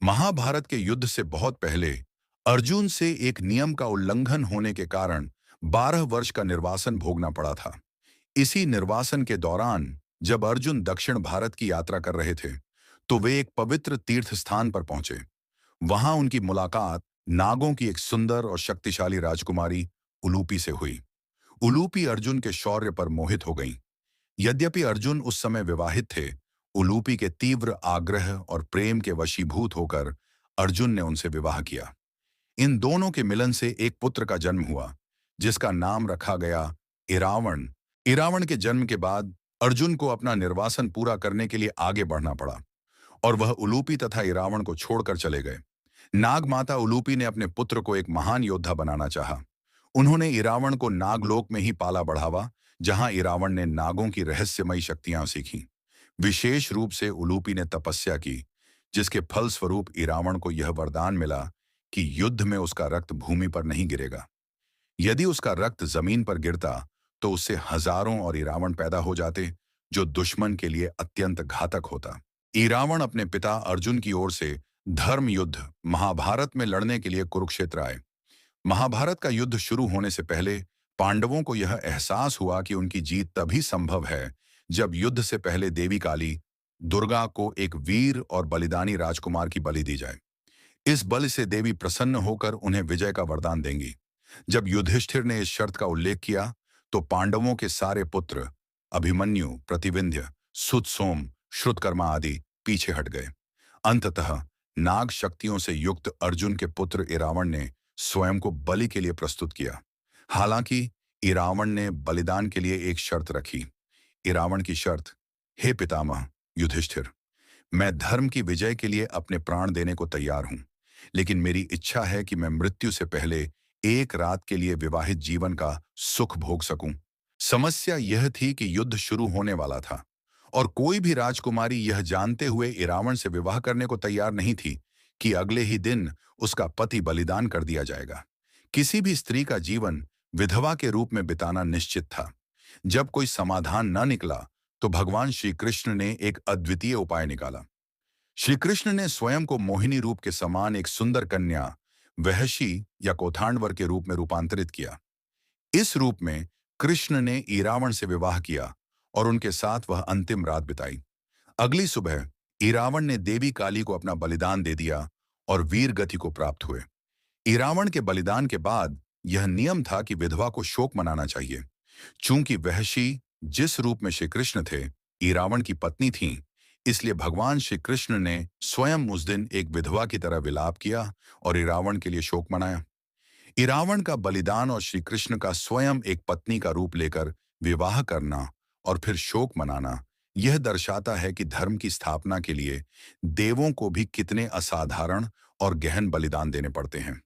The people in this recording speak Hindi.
महाभारत के युद्ध से बहुत पहले अर्जुन से एक नियम का उल्लंघन होने के कारण 12 वर्ष का निर्वासन भोगना पड़ा था। इसी निर्वासन के दौरान जब अर्जुन दक्षिण भारत की यात्रा कर रहे थे, तो वे एक पवित्र तीर्थ स्थान पर पहुंचे। वहां उनकी मुलाकात नागों की एक सुंदर और शक्तिशाली राजकुमारी उलूपी से हुई। उलूपी अर्जुन के शौर्य पर मोहित हो गईं। यद्यपि अर्जुन उस समय विवाहित थे, उलूपी के तीव्र आग्रह और प्रेम के वशीभूत होकर अर्जुन ने उनसे विवाह किया। इन दोनों के मिलन से एक पुत्र का जन्म हुआ, जिसका नाम रखा गया इरावण। इरावण के जन्म के बाद अर्जुन को अपना निर्वासन पूरा करने के लिए आगे बढ़ना पड़ा और वह उलूपी तथा इरावण को छोड़कर चले गए। नाग माता उलूपी ने अपने पुत्र को एक महान योद्धा बनाना चाहा। उन्होंने इरावण को नागलोक में ही पाला बढ़ावा, जहां इरावण ने नागों की रहस्यमयी शक्तियां सीखीं। विशेष रूप से उलूपी ने तपस्या की, जिसके फलस्वरूप इरावण को यह वरदान मिला कि युद्ध में उसका रक्त भूमि पर नहीं गिरेगा। यदि उसका रक्त जमीन पर गिरता तो उससे हजारों और इरावण पैदा हो जाते, जो दुश्मन के लिए अत्यंत घातक होता। इरावण अपने पिता अर्जुन की ओर से धर्म युद्ध महाभारत में लड़ने के लिए कुरुक्षेत्र आए। महाभारत का युद्ध शुरू होने से पहले पांडवों को यह एहसास हुआ कि उनकी जीत तभी संभव है जब युद्ध से पहले देवी काली दुर्गा को एक वीर और बलिदानी राजकुमार की बलि दी जाए। इस बलि से देवी प्रसन्न होकर उन्हें विजय का वरदान देंगी। जब युधिष्ठिर ने इस शर्त का उल्लेख किया, तो पांडवों के सारे पुत्र अभिमन्यु, प्रतिविंध्य, सुतसोम, श्रुतकर्मा आदि पीछे हट गए। अंततः नाग शक्तियों से युक्त अर्जुन के पुत्र इरावण ने स्वयं को बलि के लिए प्रस्तुत किया। हालांकि इरावण ने बलिदान के लिए एक शर्त रखी। इरावण की शर्त, हे पितामह युधिष्ठिर, मैं धर्म की विजय के लिए अपने प्राण देने को तैयार हूं, लेकिन मेरी इच्छा है कि मैं मृत्यु से पहले एक रात के लिए विवाहित जीवन का सुख भोग सकूं। समस्या यह थी कि युद्ध शुरू होने वाला था और कोई भी राजकुमारी यह जानते हुए इरावण से विवाह करने को तैयार नहीं थी कि अगले ही दिन उसका पति बलिदान कर दिया जाएगा। किसी भी स्त्री का जीवन विधवा के रूप में बिताना निश्चित था। जब कोई समाधान न निकला, तो भगवान श्री कृष्ण ने एक अद्वितीय उपाय निकाला। श्री कृष्ण ने स्वयं को मोहिनी रूप के समान एक सुंदर कन्या, वहशी या कोथांडवर के रूप में रूपांतरित किया। इस रूप में कृष्ण ने इरावण से विवाह किया और उनके साथ वह अंतिम रात बिताई। अगली सुबह इरावण ने देवी काली को अपना बलिदान दे दिया और वीर गति को प्राप्त हुए। इरावण के बलिदान के बाद यह नियम था कि विधवा को शोक मनाना चाहिए। चूंकि वहशी जिस रूप में श्री कृष्ण थे, इरावण की पत्नी थीं, इसलिए भगवान श्री कृष्ण ने स्वयं उस दिन एक विधवा की तरह विलाप किया और इरावण के लिए शोक मनाया। इरावण का बलिदान और श्री कृष्ण का स्वयं एक पत्नी का रूप लेकर विवाह करना और फिर शोक मनाना, यह दर्शाता है कि धर्म की स्थापना के लिए देवों को भी कितने असाधारण और गहन बलिदान देने पड़ते हैं।